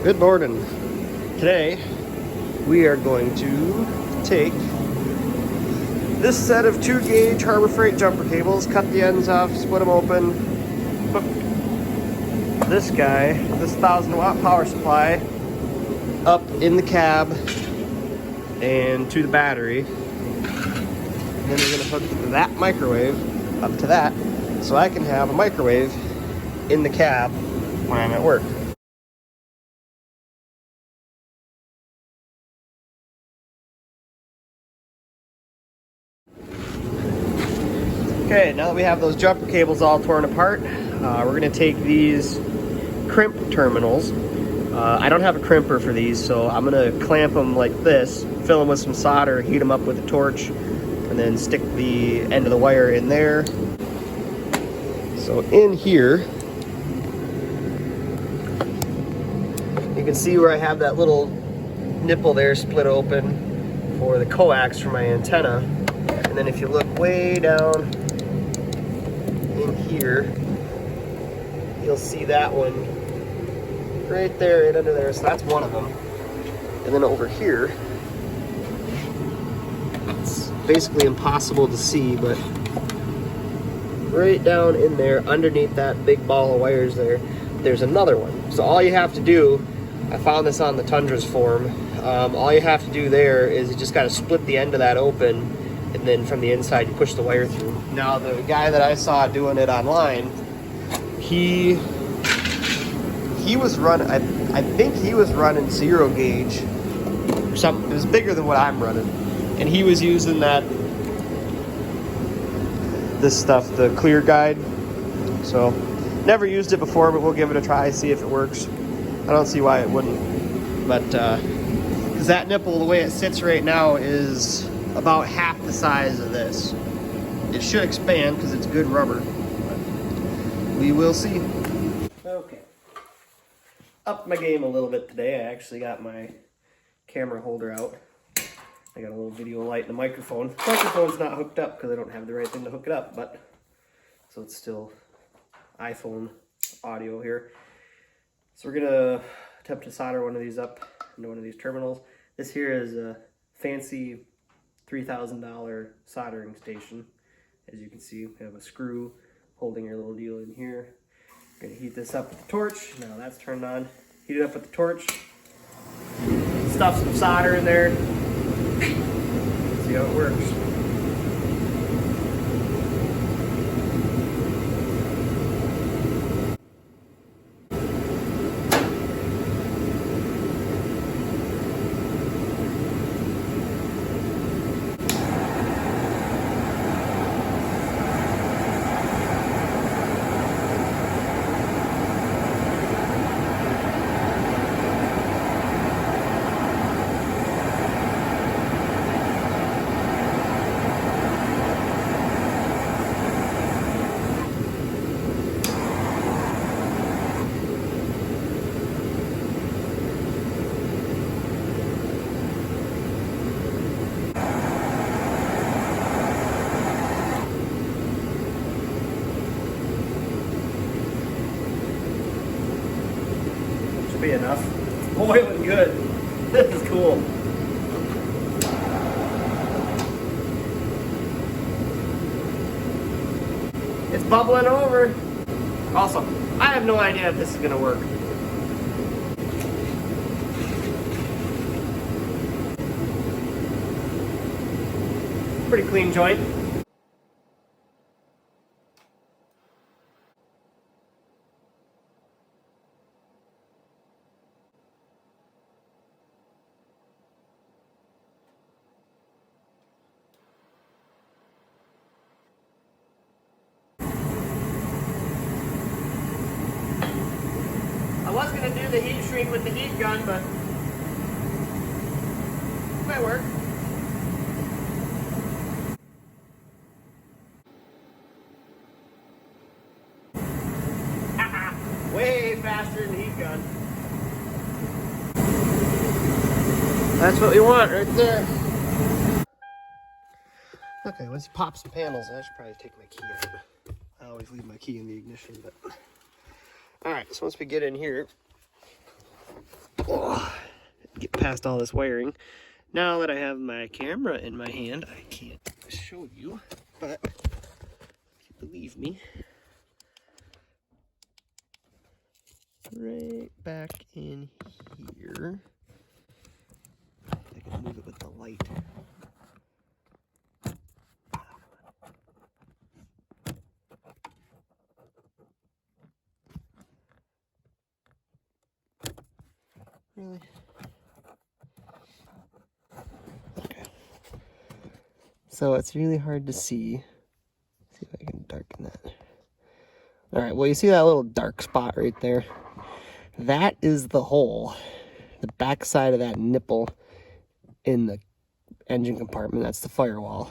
Good morning. Today we are going to take this set of 2-gauge Harbor Freight jumper cables, cut the ends off, split them open, hook this guy, this 1,000-watt power supply, up in the cab and to the battery. And then we're going to hook that microwave up to that so I can have a microwave in the cab when I'm at work. Okay, now that we have those jumper cables all torn apart, we're going to take these crimp terminals. I don't have a crimper for these, so I'm going to clamp them like this, fill them with some solder, heat them up with a torch, and then stick the end of the wire in there. So in here, you can see where I have that little nipple there split open for the coax for my antenna. And then if you look way down in here, you'll see that one right there, right under there. So that's one of them. And then over here, it's basically impossible to see, but right down in there, underneath that big ball of wires there, there's another one. So all you have to do, I found this on the Tundra's forum, all you have to do there is you just got to split the end of that open, and then from the inside you push the wire through. Now the guy that I saw doing it online, he was running, I think he was running 0 gauge or something. It was bigger than what I'm running, and he was using this stuff, the clear guide. So never used it before, but we'll give it a try, see if it works. I don't see why it wouldn't, but because that nipple, the way it sits right now, is about half the size of this. It should expand because it's good rubber, but we will see. Okay, up my game a little bit today. I actually got my camera holder out. I got a little video light and a microphone. The microphone's not hooked up because I don't have the right thing to hook it up, but so it's still iPhone audio here. So we're gonna attempt to solder one of these up into one of these terminals. This here is a fancy $3,000 soldering station. As you can see, we have a screw holding your little deal in here. We're gonna heat this up with the torch. Now that's turned on. Heat it up with the torch. Stuff some solder in there. See how it works. Be enough. It's boiling good. This is cool. It's bubbling over. Awesome. I have no idea if this is gonna work. Pretty clean joint. I was going to do the heat shrink with the heat gun, but it might work. Way faster than the heat gun. That's what we want right there. Okay, let's pop some panels. I should probably take my key out. I always leave my key in the ignition, but... Alright, so once we get in here, past all this wiring. Now that I have my camera in my hand, I can't show you, but if you believe me, right back in here, I can move it with the light. Really? Okay. So it's really hard to see. See if I can darken that. All right, well, you see that little dark spot right there? That is the hole, the back side of that nipple in the engine compartment. That's the firewall.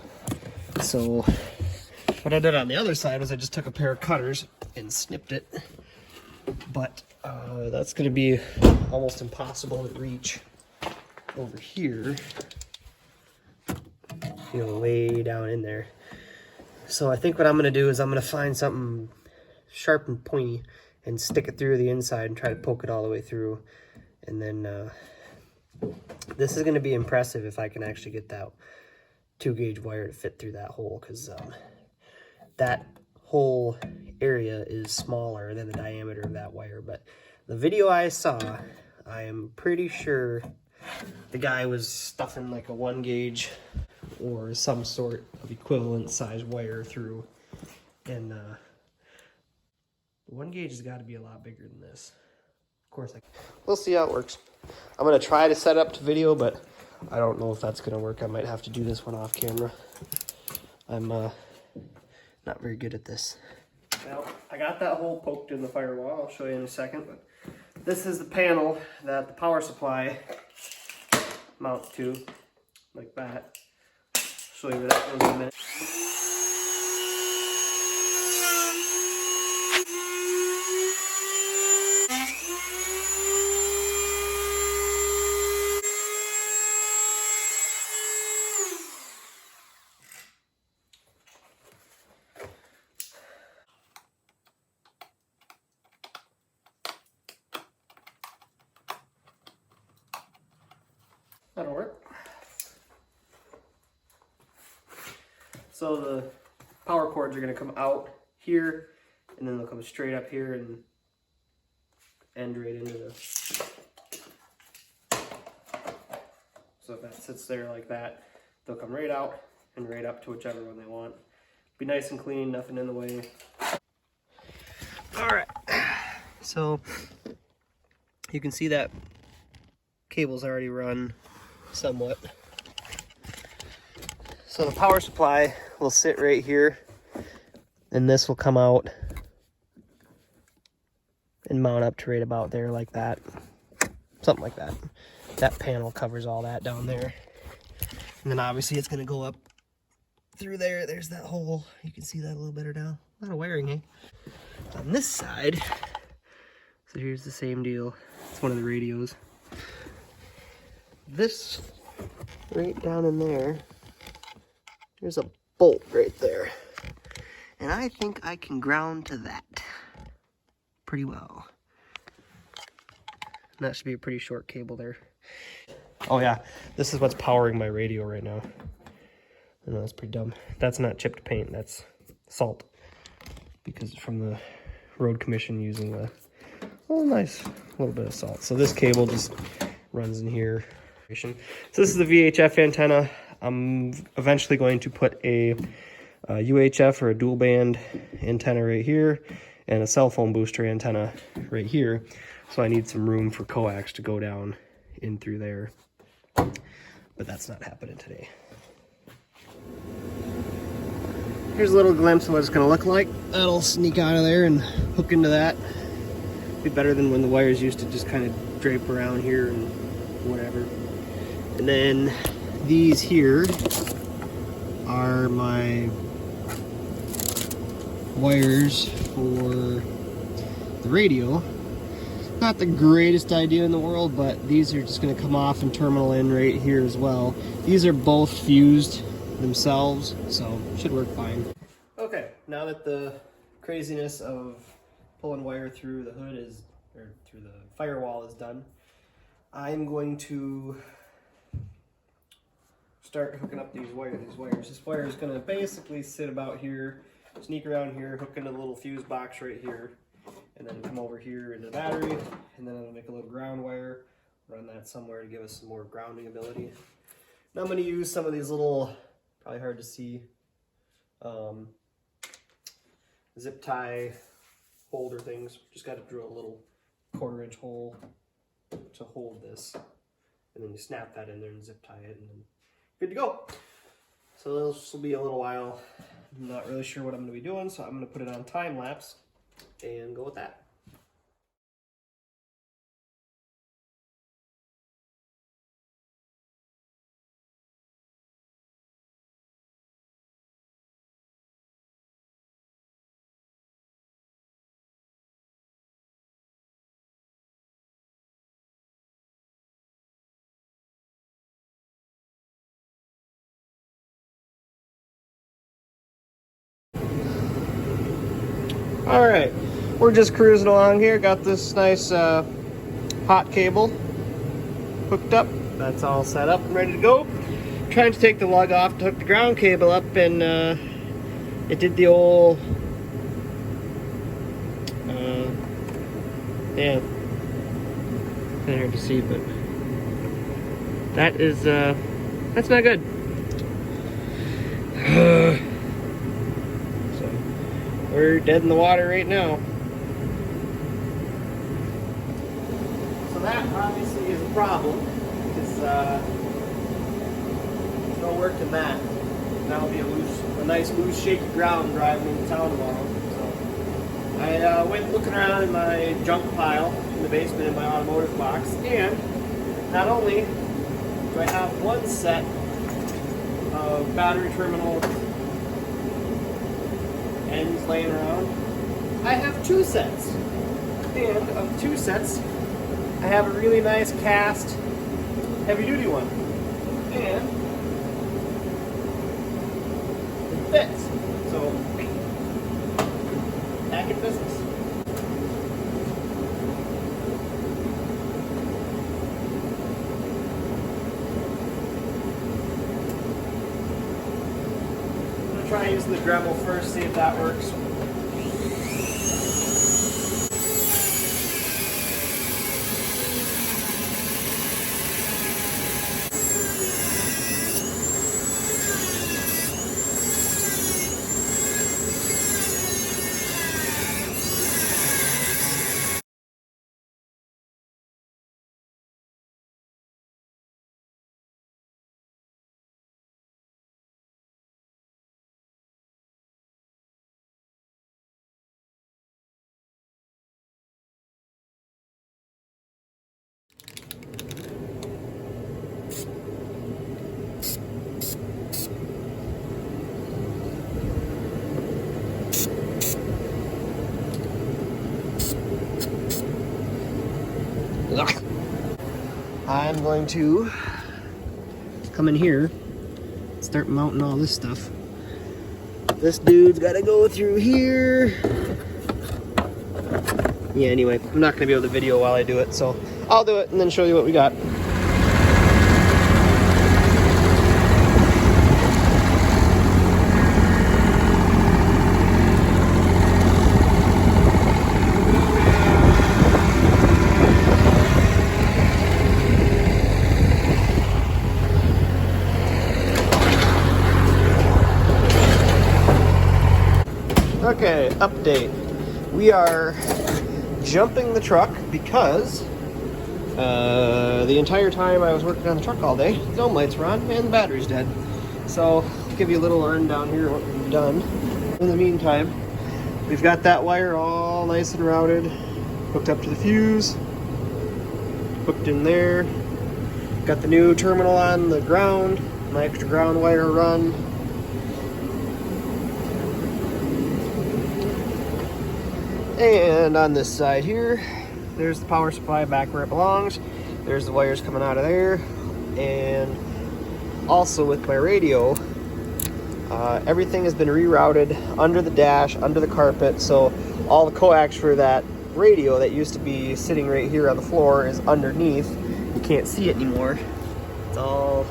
So what I did on the other side was I just took a pair of cutters and snipped it. But that's going to be almost impossible to reach over here, you know, way down in there. So I think what I'm going to do is I'm going to find something sharp and pointy and stick it through the inside and try to poke it all the way through. And then this is going to be impressive if I can actually get that 2-gauge wire to fit through that hole, because that whole area is smaller than the diameter of that wire. But the video I saw, I am pretty sure the guy was stuffing like a 1-gauge or some sort of equivalent size wire through, and the 1-gauge has got to be a lot bigger than this. Of course, we'll see how it works. I'm going to try to set up to video, but I don't know if that's going to work. I might have to do this one off camera. I'm not very good at this. Well, I got that hole poked in the firewall. I'll show you in a second. But this is the panel that the power supply mounts to, like that. Show you what that goes in a minute. That'll work. So the power cords are going to come out here, and then they'll come straight up here and end right into the... So if that sits there like that, they'll come right out and right up to whichever one they want. Be nice and clean, nothing in the way. All right, so you can see that cable's already run somewhat. So the power supply will sit right here, and this will come out and mount up to right about there like that. Something like that. That panel covers all that down there. And then obviously it's going to go up through there. There's that hole. You can see that a little better now. A lot of wiring, eh? On this side, so here's the same deal. It's one of the radios. This right down in there, there's a bolt right there. And I think I can ground to that pretty well. And that should be a pretty short cable there. Oh yeah, this is what's powering my radio right now. I know that's pretty dumb. That's not chipped paint, that's salt. Because it's from the road commission using a nice little bit of salt. So this cable just runs in here. So this is the VHF antenna. I'm eventually going to put a UHF or a dual band antenna right here and a cell phone booster antenna right here. So I need some room for coax to go down in through there. But that's not happening today. Here's a little glimpse of what it's going to look like. That'll sneak out of there and hook into that. Be better than when the wires used to just kind of drape around here and whatever. And then these here are my wires for the radio. Not the greatest idea in the world, but these are just going to come off and terminal in right here as well. These are both fused themselves, so should work fine. Okay, now that the craziness of pulling wire through the hood or through the firewall is done, I'm going to start hooking up these wires. This wire is going to basically sit about here, sneak around here, hook into the little fuse box right here, and then come over here into the battery, and then I'm going to make a little ground wire, run that somewhere to give us some more grounding ability. Now I'm going to use some of these little, probably hard to see, zip tie holder things. Just got to drill a little 1/4 inch hole to hold this, and then you snap that in there and zip tie it, and then good to go. So this will be a little while. I'm not really sure what I'm going to be doing, so I'm going to put it on time lapse and go with that. All right, we're just cruising along here. Got this nice hot cable hooked up. That's all set up and ready to go. Trying to take the lug off to hook the ground cable up, and it did the old, yeah, kind of hard to see, but that is, that's not good. We're dead in the water right now. So that obviously is a problem, because there's no work in that. That'll be a nice loose shaky ground driving into town tomorrow. So I went looking around in my junk pile in the basement in my automotive box, and not only do I have one set of battery terminal ends laying around, I have 2 sets. And of the 2 sets, I have a really nice cast heavy duty one. And it fits. So back in business. Try using the Dremel first, see if that works. I'm going to come in here, start mounting all this stuff. This dude's got to go through here. Yeah, anyway, I'm not going to be able to video while I do it, so I'll do it and then show you what we got. Okay, update. We are jumping the truck because the entire time I was working on the truck all day, the dome lights were on and the battery's dead. So I'll give you a little rundown here what we've done. In the meantime, we've got that wire all nice and routed, hooked up to the fuse, hooked in there. Got the new terminal on the ground, my extra ground wire run. And on this side here, there's the power supply back where it belongs. There's the wires coming out of there. And also with my radio, everything has been rerouted under the dash, under the carpet. So all the coax for that radio that used to be sitting right here on the floor is underneath. You can't see it anymore. It's all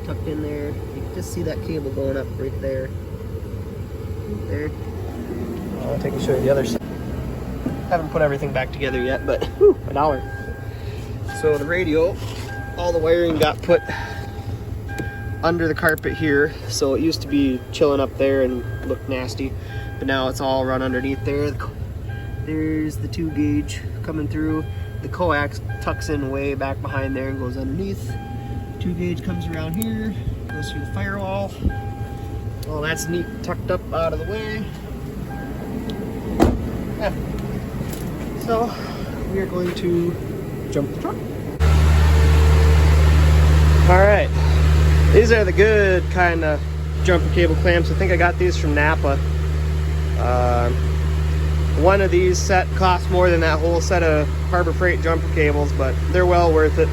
tucked in there. You can just see that cable going up right there. Right there. I'll take and show you the other side. Haven't put everything back together yet, but whew, $1. So the radio, all the wiring got put under the carpet here. So it used to be chilling up there and looked nasty, but now it's all run underneath there. There's the 2 gauge coming through. The coax tucks in way back behind there and goes underneath. 2 gauge comes around here, goes through the firewall. Well, that's neat, tucked up out of the way. Yeah. So we are going to jump the truck. All right, these are the good kind of jumper cable clamps. I think I got these from Napa. One of these set costs more than that whole set of Harbor Freight jumper cables, but they're well worth it.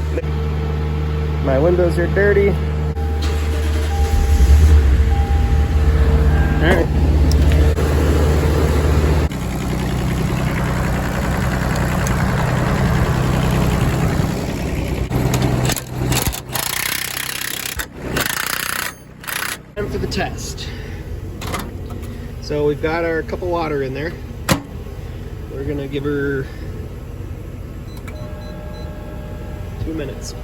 My windows are dirty. All right. Time for the test. So we've got our cup of water in there. We're gonna give her 2 minutes.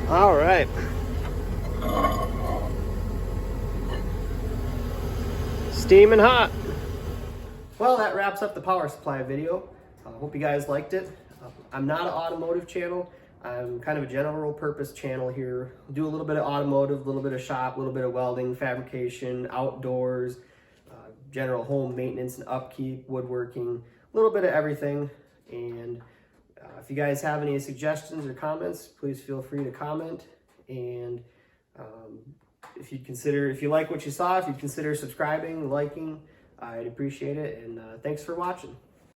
All right. Steaming hot. Well, that wraps up the power supply video. I hope you guys liked it. I'm not an automotive channel. I'm kind of a general purpose channel here. Do a little bit of automotive, a little bit of shop, a little bit of welding, fabrication, outdoors, general home maintenance and upkeep, woodworking, a little bit of everything. And if you guys have any suggestions or comments, please feel free to comment. And if you like what you saw, if you'd consider subscribing, liking, I'd appreciate it. And thanks for watching.